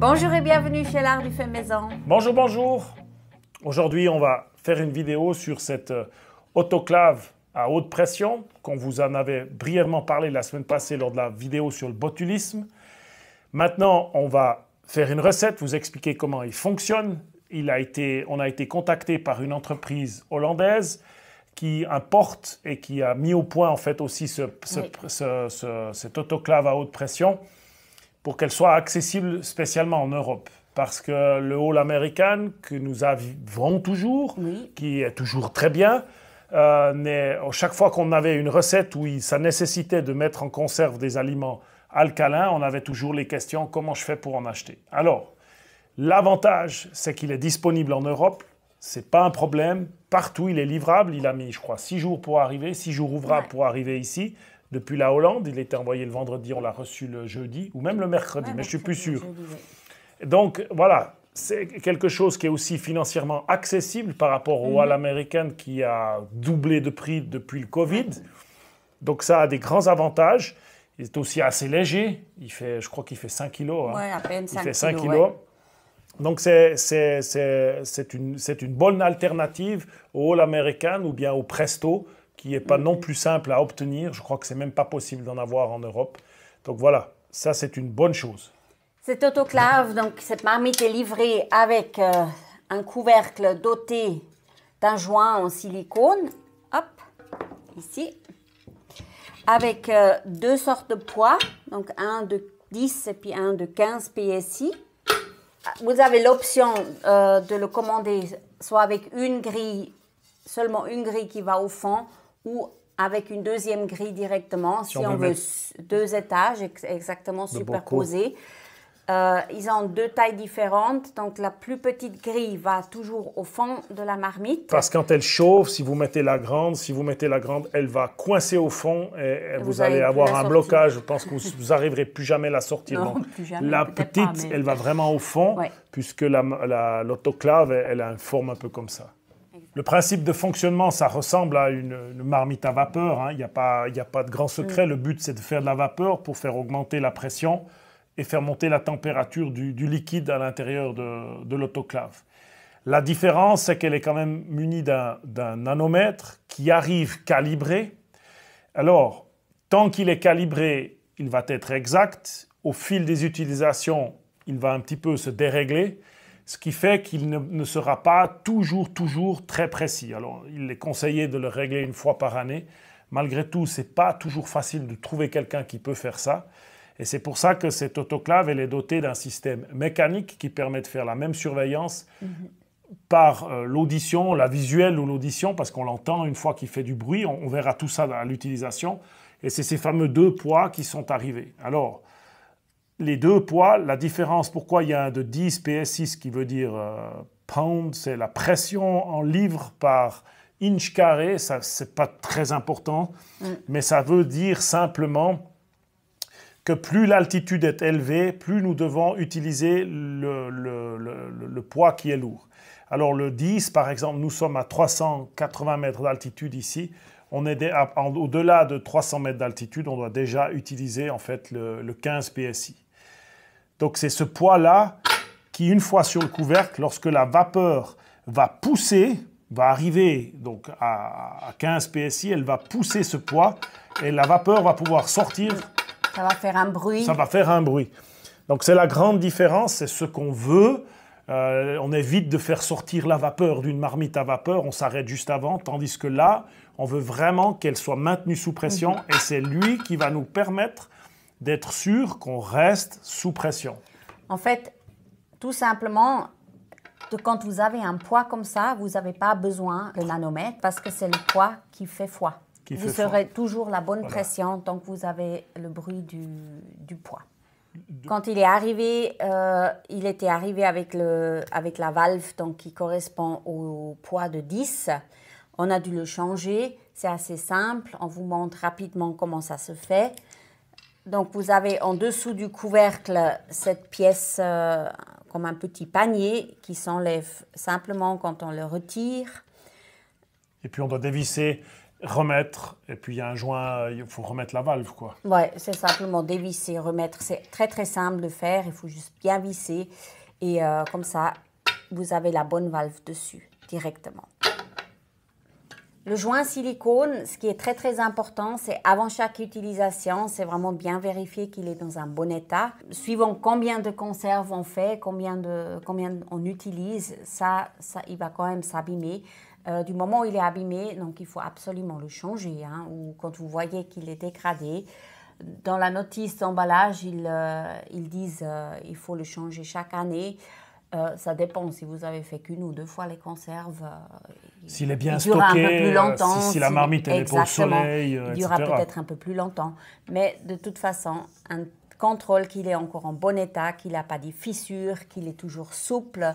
Bonjour et bienvenue chez l'Art du fait maison. Bonjour, bonjour. Aujourd'hui, on va faire une vidéo sur cette autoclave à haute pression qu'on vous en avait brièvement parlé la semaine passée lors de la vidéo sur le botulisme. Maintenant, on va faire une recette, vous expliquer comment il fonctionne. On a été contacté par une entreprise hollandaise qui importe et qui a mis au point en fait aussi cette autoclave à haute pression pour qu'elle soit accessible spécialement en Europe. Parce que le All American que nous avons toujours, qui est toujours très bien, mais chaque fois qu'on avait une recette où ça nécessitait de mettre en conserve des aliments alcalins, on avait toujours les questions « comment je fais pour en acheter ?» Alors, l'avantage, c'est qu'il est disponible en Europe. Ce n'est pas un problème. Partout, il est livrable. Il a mis, je crois, 6 jours pour arriver, 6 jours ouvrables pour arriver ici. Depuis la Hollande, il était envoyé le vendredi, on l'a reçu le jeudi, ou même le mercredi, mais je ne suis plus sûr. Donc, voilà, c'est quelque chose qui est aussi financièrement accessible par rapport au All American qui a doublé de prix depuis le Covid. Donc, ça a des grands avantages. Il est aussi assez léger. Je crois qu'il fait 5 kilos. Oui, à peine 5 kilos. Il fait 5 kilos. Ouais. Donc, c'est une bonne alternative au All American ou bien au Presto, qui n'est pas non plus simple à obtenir. Je crois que ce n'est même pas possible d'en avoir en Europe. Donc voilà, ça c'est une bonne chose. Cette autoclave, donc cette marmite est livrée avec un couvercle doté d'un joint en silicone. Hop, ici. Avec 2 sortes de poids, donc un de 10 et puis un de 15 PSI. Vous avez l'option de le commander soit avec une grille, seulement une grille qui va au fond, ou avec une deuxième grille directement, si on veut 2 étages exactement superposés. Ils ont 2 tailles différentes, donc la plus petite grille va toujours au fond de la marmite. Parce que quand elle chauffe, si vous mettez la grande, elle va coincer au fond et vous allez avoir un blocage. Je pense que vous n'arriverez plus jamais à la sortir. Non, plus jamais, la petite, elle va vraiment au fond, puisque l'autoclave, elle a une forme un peu comme ça. Le principe de fonctionnement, ça ressemble à une marmite à vapeur. Il n'y a pas de grand secret. Le but, c'est de faire de la vapeur pour faire augmenter la pression et faire monter la température du liquide à l'intérieur de l'autoclave. La différence, c'est qu'elle est quand même munie d'un nanomètre qui arrive calibré. Alors, tant qu'il est calibré, il va être exact. Au fil des utilisations, il va un petit peu se dérégler, ce qui fait qu'il ne sera pas toujours très précis. Alors, il est conseillé de le régler une fois par année. Malgré tout, ce n'est pas toujours facile de trouver quelqu'un qui peut faire ça. Et c'est pour ça que cette autoclave, elle est dotée d'un système mécanique qui permet de faire la même surveillance par l'audition, la visuelle ou l'audition, parce qu'on l'entend une fois qu'il fait du bruit. On verra tout ça à l'utilisation. Et c'est ces fameux 2 poids qui sont arrivés. Alors, les 2 poids, la différence, pourquoi il y a un de 10 PSI, ce qui veut dire pound, c'est la pression en livres par inch carré. Ça, c'est pas très important, mais ça veut dire simplement que plus l'altitude est élevée, plus nous devons utiliser le poids qui est lourd. Alors le 10, par exemple, nous sommes à 380 mètres d'altitude ici. On est au-delà de 300 mètres d'altitude, on doit déjà utiliser en fait le 15 PSI. Donc c'est ce poids-là qui, une fois sur le couvercle, lorsque la vapeur va pousser, va arriver donc à 15 PSI, elle va pousser ce poids et la vapeur va pouvoir sortir. Ça va faire un bruit. Ça va faire un bruit. Donc c'est la grande différence, c'est ce qu'on veut. On évite de faire sortir la vapeur d'une marmite à vapeur, on s'arrête juste avant, tandis que là, on veut vraiment qu'elle soit maintenue sous pression et c'est lui qui va nous permettre d'être sûr qu'on reste sous pression. En fait, tout simplement, quand vous avez un poids comme ça, vous n'avez pas besoin de nanomètre parce que c'est le poids qui fait foi. Vous aurez toujours la bonne pression tant que vous avez le bruit du poids. Quand il est arrivé, il était arrivé avec la valve donc, qui correspond au poids de 10. On a dû le changer. C'est assez simple. On vous montre rapidement comment ça se fait. Donc, vous avez en dessous du couvercle cette pièce comme un petit panier qui s'enlève simplement quand on le retire. Et puis, on doit dévisser remettre, et puis il y a un joint, il faut remettre la valve, quoi. Ouais, c'est simplement dévisser, remettre. C'est très très simple de faire, il faut juste bien visser. Et comme ça, vous avez la bonne valve dessus, directement. Le joint silicone, ce qui est très très important, c'est avant chaque utilisation, c'est vraiment bien vérifier qu'il est dans un bon état. Suivant combien de conserves on fait, combien on utilise, ça il va quand même s'abîmer. Du moment où il est abîmé, donc il faut absolument le changer. Hein, ou quand vous voyez qu'il est dégradé, dans la notice d'emballage, ils disent il faut le changer chaque année. Ça dépend si vous avez fait qu'une ou deux fois les conserves. S'il est bien stocké, un peu plus longtemps, si la marmite est pas au soleil, il durera peut-être un peu plus longtemps. Mais de toute façon, un contrôle qu'il est encore en bon état, qu'il n'a pas de fissures, qu'il est toujours souple,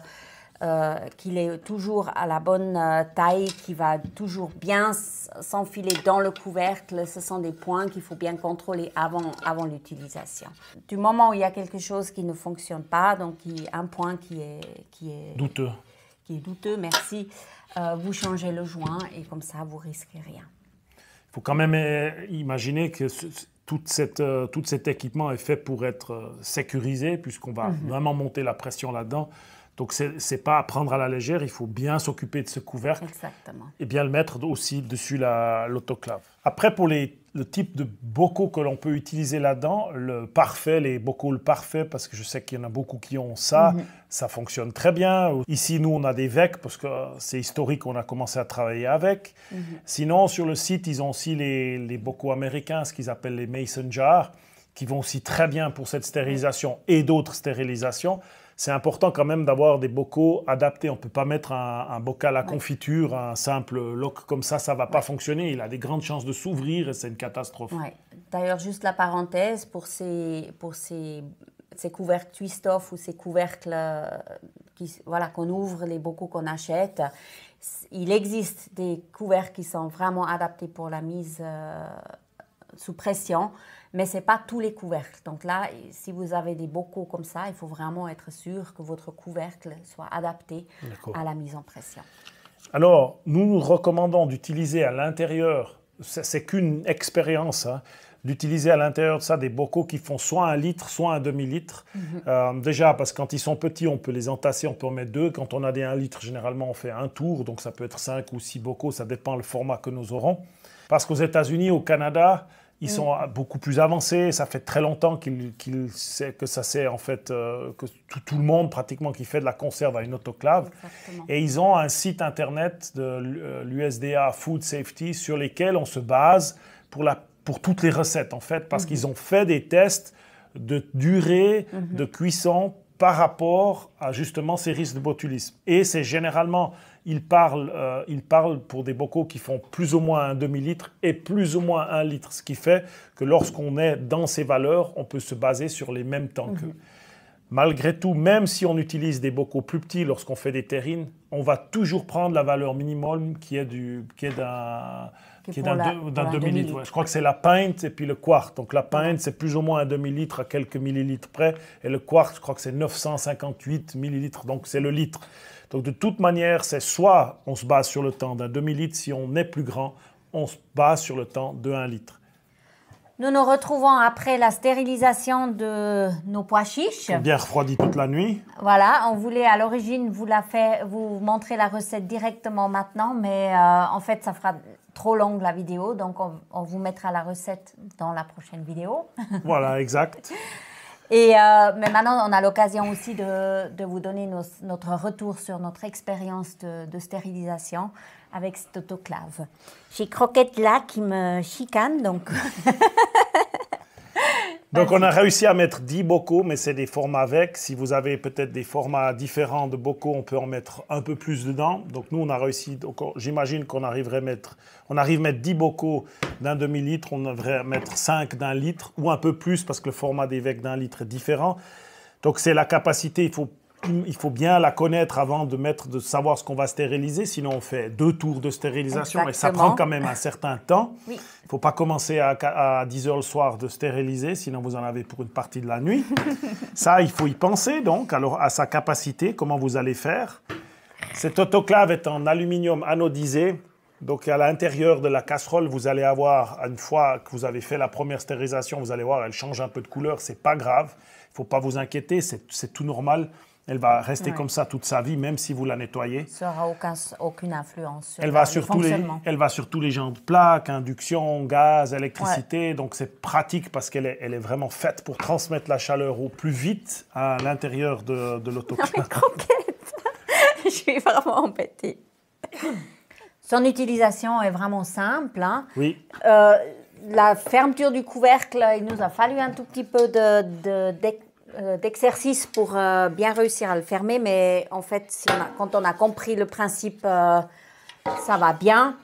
qu'il est toujours à la bonne taille, qu'il va toujours bien s'enfiler dans le couvercle. Ce sont des points qu'il faut bien contrôler avant l'utilisation. Du moment où il y a quelque chose qui ne fonctionne pas, donc un point qui est douteux. Qui est douteux, merci, vous changez le joint et comme ça, vous risquez rien. Il faut quand même imaginer que tout cet équipement est fait pour être sécurisé, puisqu'on va vraiment monter la pression là-dedans. Donc, ce n'est pas à prendre à la légère, il faut bien s'occuper de ce couvercle. Exactement. Et bien le mettre aussi dessus l'autoclave. Après, pour le type de bocaux que l'on peut utiliser là-dedans, les bocaux le parfait, parce que je sais qu'il y en a beaucoup qui ont ça, ça fonctionne très bien. Ici, nous, on a des VEC, parce que c'est historique, on a commencé à travailler avec. Sinon, sur le site, ils ont aussi les bocaux américains, ce qu'ils appellent les Mason jars, qui vont aussi très bien pour cette stérilisation et d'autres stérilisations. C'est important quand même d'avoir des bocaux adaptés. On ne peut pas mettre un bocal à confiture, un simple lock comme ça ne va pas fonctionner. Il a des grandes chances de s'ouvrir et c'est une catastrophe. Ouais. D'ailleurs, juste la parenthèse, pour ces couvercles twist-off ou ces couvercles qu'on ouvre, les bocaux qu'on achète, il existe des couvercles qui sont vraiment adaptés pour la mise sous pression. Mais ce n'est pas tous les couvercles. Donc là, si vous avez des bocaux comme ça, il faut vraiment être sûr que votre couvercle soit adapté à la mise en pression. Alors, nous recommandons d'utiliser à l'intérieur, c'est qu'une expérience, hein, d'utiliser à l'intérieur de ça des bocaux qui font soit 1 litre, soit un demi-litre. Déjà, parce que quand ils sont petits, on peut les entasser, on peut en mettre 2. Quand on a des 1 litre, généralement, on fait un tour. Donc, ça peut être 5 ou 6 bocaux, ça dépend le format que nous aurons. Parce qu'aux États-Unis, au Canada, ils sont beaucoup plus avancés. Ça fait très longtemps que ça sait en fait que tout le monde pratiquement qui fait de la conserve a une autoclave. Exactement. Et ils ont un site internet de l'USDA Food Safety sur lesquels on se base pour toutes les recettes en fait, parce qu'ils ont fait des tests de durée de cuisson par rapport à justement ces risques de botulisme. Et c'est généralement, ils parlent pour des bocaux qui font plus ou moins un demi-litre et plus ou moins 1 litre, ce qui fait que lorsqu'on est dans ces valeurs, on peut se baser sur les mêmes temps qu'eux. Malgré tout, même si on utilise des bocaux plus petits lorsqu'on fait des terrines, on va toujours prendre la valeur minimum qui est d'un demi-litre. Ouais. Je crois que c'est la pinte et puis le quart. Donc la pinte, c'est plus ou moins un demi-litre à quelques millilitres près. Et le quart, je crois que c'est 958 millilitres. Donc c'est le litre. Donc de toute manière, c'est soit on se base sur le temps d'un demi-litre, si on est plus grand, on se base sur le temps de 1 litre. Nous nous retrouvons après la stérilisation de nos pois chiches. Bien refroidi toute la nuit. Voilà, on voulait à l'origine vous montrer la recette directement maintenant, mais en fait, ça fera trop longue la vidéo, donc on vous mettra la recette dans la prochaine vidéo. Voilà, exact. Et mais maintenant, on a l'occasion aussi de vous donner notre retour sur notre expérience de stérilisation avec cette autoclave. J'ai Croquette là qui me chicane, donc... Donc on a réussi à mettre 10 bocaux, mais c'est des formats avec. Si vous avez peut-être des formats différents de bocaux, on peut en mettre un peu plus dedans. Donc nous, on a réussi, j'imagine qu'on arrive à mettre 10 bocaux d'un demi-litre, on devrait mettre 5 d'un litre, ou un peu plus, parce que le format des VEC d'un litre est différent. Donc c'est la capacité, il faut bien la connaître avant de savoir ce qu'on va stériliser, sinon on fait 2 tours de stérilisation. Exactement. Et ça prend quand même un certain temps. Oui. Il ne faut pas commencer à 10 h le soir de stériliser, sinon vous en avez pour une partie de la nuit. Ça, il faut y penser donc, alors à sa capacité, comment vous allez faire. Cette autoclave est en aluminium anodisé. Donc, à l'intérieur de la casserole, vous allez avoir, une fois que vous avez fait la première stérilisation, vous allez voir, elle change un peu de couleur, c'est pas grave. Il ne faut pas vous inquiéter, c'est tout normal. Elle va rester comme ça toute sa vie, même si vous la nettoyez. Ça n'aura aucune influence sur le fonctionnement. Elle va sur tous les genres de plaques, induction, gaz, électricité. Donc, c'est pratique parce qu'elle est vraiment faite pour transmettre la chaleur au plus vite à l'intérieur de l'autoclave. Non, mais croquette. Je suis vraiment embêtée. Son utilisation est vraiment simple. Hein. Oui. La fermeture du couvercle, il nous a fallu un tout petit peu d'exercice pour bien réussir à le fermer, mais en fait, quand on a compris le principe, ça va bien.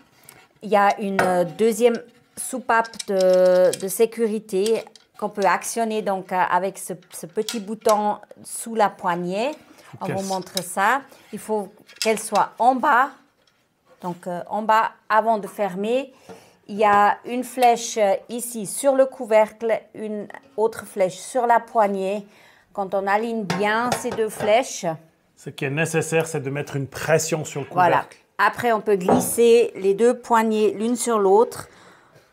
Il y a une deuxième soupape de sécurité qu'on peut actionner donc, avec ce petit bouton sous la poignée. On vous montre ça. Il faut qu'elle soit en bas. Donc, en bas, avant de fermer, il y a une flèche ici sur le couvercle, une autre flèche sur la poignée. Quand on aligne bien ces deux flèches... Ce qui est nécessaire, c'est de mettre une pression sur le couvercle. Voilà. Après, on peut glisser les deux poignées l'une sur l'autre.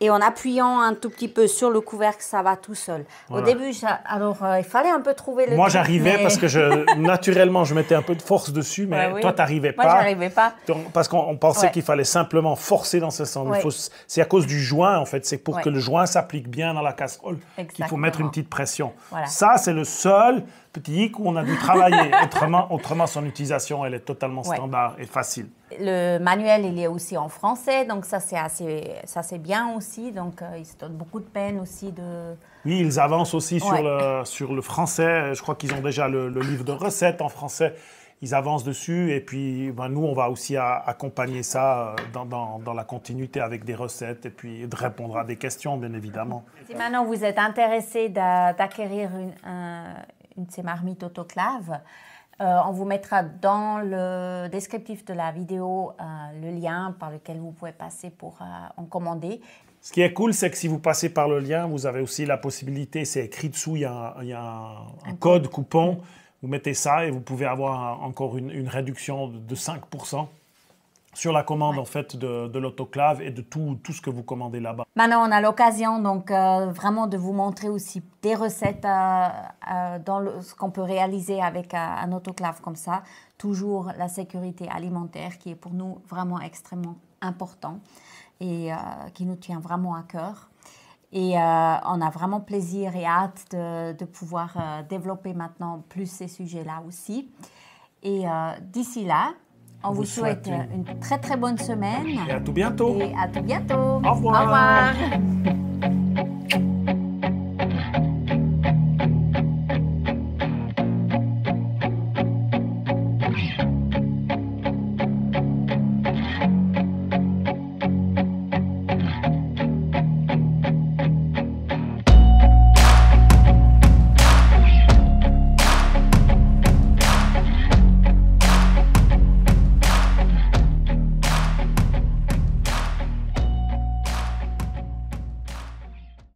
Et en appuyant un tout petit peu sur le couvercle, ça va tout seul. Voilà. Au début, il fallait un peu trouver le... Moi, j'arrivais parce que naturellement, je mettais un peu de force dessus, mais toi, tu n'arrivais pas. Moi, j'arrivais pas. Parce qu'on pensait qu'il fallait simplement forcer dans ce sens. C'est à cause du joint, en fait. C'est pour que le joint s'applique bien dans la casserole qu'il faut mettre une petite pression. Voilà. Ça, c'est le seul petit hic où on a dû travailler. Autrement, son utilisation, elle est totalement standard et facile. Le manuel, il est aussi en français, donc ça c'est bien aussi. Donc ils se donnent beaucoup de peine aussi de... Oui, ils avancent aussi sur le français. Je crois qu'ils ont déjà le livre de recettes en français. Ils avancent dessus et puis nous, on va aussi accompagner ça dans la continuité avec des recettes et puis de répondre à des questions, bien évidemment. Si maintenant vous êtes intéressé d'acquérir une de ces marmites autoclaves, on vous mettra dans le descriptif de la vidéo le lien par lequel vous pouvez passer pour en commander. Ce qui est cool, c'est que si vous passez par le lien, vous avez aussi la possibilité, c'est écrit dessous, il y a un code coupon, vous mettez ça et vous pouvez avoir encore une réduction de 5% sur la commande en fait de l'autoclave et de tout ce que vous commandez là-bas. Maintenant, on a l'occasion donc vraiment de vous montrer aussi des recettes dans ce qu'on peut réaliser avec un autoclave comme ça. Toujours la sécurité alimentaire qui est pour nous vraiment extrêmement important et qui nous tient vraiment à cœur. Et on a vraiment plaisir et hâte de pouvoir développer maintenant plus ces sujets-là aussi. Et d'ici là, on vous souhaite une très très bonne semaine. Et à tout bientôt. Et à tout bientôt. Au revoir. Au revoir.